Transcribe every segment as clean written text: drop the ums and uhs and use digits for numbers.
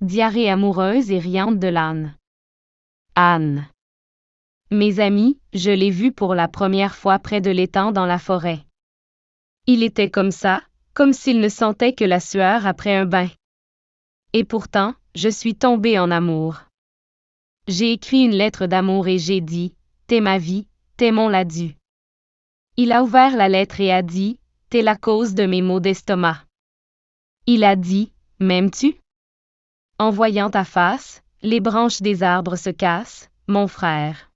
diarrhée amoureuse et riante de l'âne. Âne. Mes amis, je l'ai vu pour la première fois près de l'étang dans la forêt. Il était comme ça, comme s'il ne sentait que la sueur après un bain. Et pourtant, je suis tombée en amour. J'ai écrit une lettre d'amour et j'ai dit, t'es ma vie, t'es mon ladu. Il a ouvert la lettre et a dit, t'es la cause de mes maux d'estomac. Il a dit, m'aimes-tu? En voyant ta face, les branches des arbres se cassent, mon frère.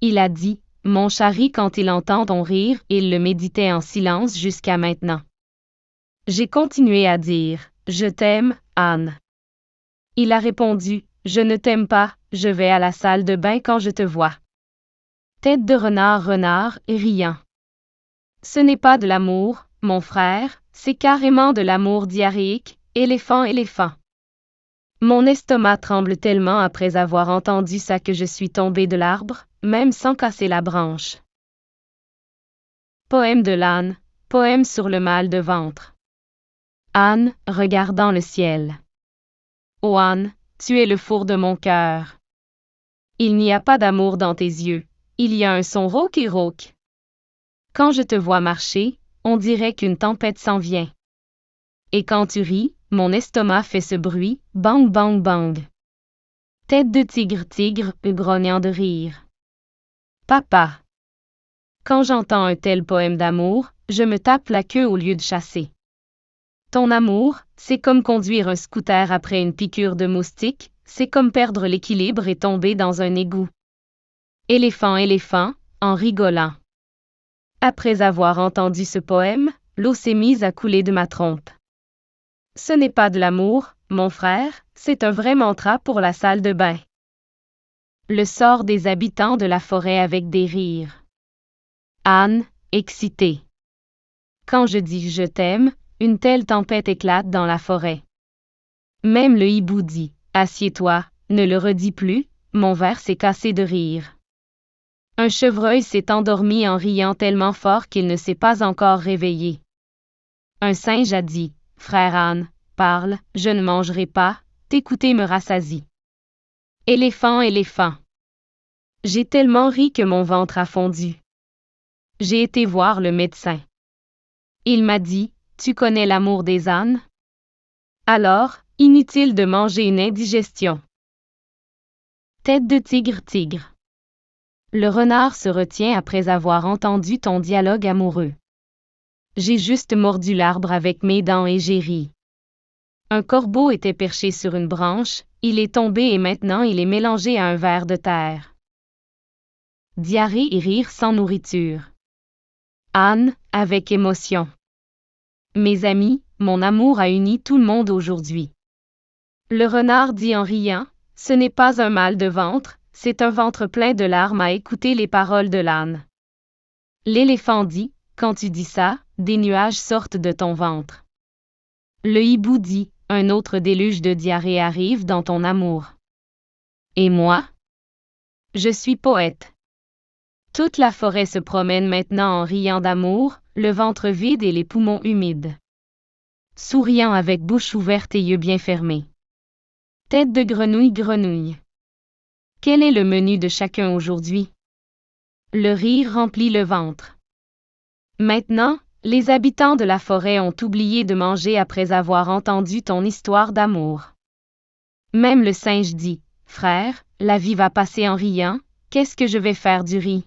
Il a dit, mon chéri quand il entend ton rire, il le méditait en silence jusqu'à maintenant. J'ai continué à dire, je t'aime, Anne. Il a répondu, je ne t'aime pas, je vais à la salle de bain quand je te vois. Tête de renard, riant. Ce n'est pas de l'amour, mon frère, c'est carrément de l'amour diarrhéique, éléphant. Mon estomac tremble tellement après avoir entendu ça que je suis tombée de l'arbre, même sans casser la branche. Poème de l'âne, poème sur le mal de ventre. Âne, regardant le ciel. Ô âne, tu es le four de mon cœur. Il n'y a pas d'amour dans tes yeux, il y a un son rauque et rauque. Quand je te vois marcher, on dirait qu'une tempête s'en vient. Et quand tu ris, mon estomac fait ce bruit, bang bang bang. Tête de tigre, grognant de rire. Papa. Quand j'entends un tel poème d'amour, je me tape la queue au lieu de chasser. Ton amour, c'est comme conduire un scooter après une piqûre de moustique, c'est comme perdre l'équilibre et tomber dans un égout. Éléphant, en rigolant. Après avoir entendu ce poème, l'eau s'est mise à couler de ma trompe. Ce n'est pas de l'amour, mon frère, c'est un vrai mantra pour la salle de bain. Le sort des habitants de la forêt avec des rires. Âne, excité. Quand je dis je t'aime, une telle tempête éclate dans la forêt. Même le hibou dit, assieds-toi, ne le redis plus, mon verre s'est cassé de rire. Un chevreuil s'est endormi en riant tellement fort qu'il ne s'est pas encore réveillé. Un singe a dit, frère âne, parle, je ne mangerai pas, t'écouter me rassasie. Éléphant. J'ai tellement ri que mon ventre a fondu. J'ai été voir le médecin. Il m'a dit, tu connais l'amour des ânes? Alors, inutile de manger une indigestion. Tête de tigre. Le renard se retient après avoir entendu ton dialogue amoureux. J'ai juste mordu l'arbre avec mes dents et j'ai ri. Un corbeau était perché sur une branche, il est tombé et maintenant il est mélangé à un ver de terre. Diarrhée et rire sans nourriture. Âne, avec émotion. Mes amis, mon amour a uni tout le monde aujourd'hui. Le renard dit en riant, ce n'est pas un mal de ventre, c'est un ventre plein de larmes à écouter les paroles de l'âne. L'éléphant dit, quand tu dis ça, des nuages sortent de ton ventre. Le hibou dit, un autre déluge de diarrhée arrive dans ton amour. Et moi? Je suis poète. Toute la forêt se promène maintenant en riant d'amour, le ventre vide et les poumons humides. Souriant avec bouche ouverte et yeux bien fermés. Tête de grenouille. Quel est le menu de chacun aujourd'hui? Le rire remplit le ventre. Maintenant, les habitants de la forêt ont oublié de manger après avoir entendu ton histoire d'amour. Même le singe dit, frère, la vie va passer en riant, qu'est-ce que je vais faire du riz?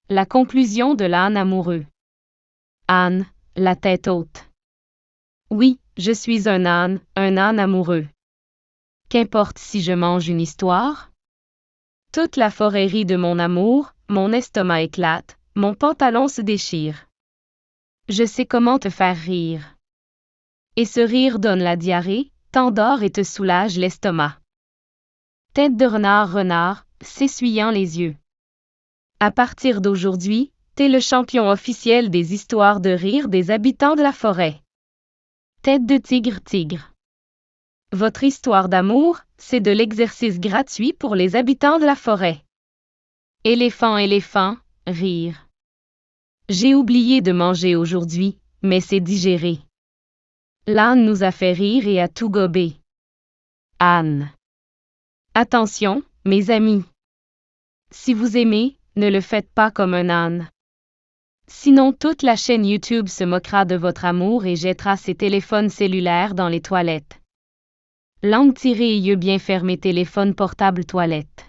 La conclusion de l'âne amoureux. Âne, la tête haute. Oui, je suis un âne amoureux. Qu'importe si je mange une histoire? Toute la forêt rit de mon amour, mon estomac éclate, mon pantalon se déchire. Je sais comment te faire rire. Et ce rire donne la diarrhée, t'endort et te soulage l'estomac. Tête de renard, s'essuyant les yeux. À partir d'aujourd'hui, t'es le champion officiel des histoires de rire des habitants de la forêt. Tête de tigre. Votre histoire d'amour, c'est de l'exercice gratuit pour les habitants de la forêt. Éléphant, rire. J'ai oublié de manger aujourd'hui, mais c'est digéré. L'âne nous a fait rire et a tout gobé. Âne. Attention, mes amis. Si vous aimez, ne le faites pas comme un âne. Sinon toute la chaîne YouTube se moquera de votre amour et jettera ses téléphones cellulaires dans les toilettes. Langue tirée et yeux bien fermés, téléphone portable toilette.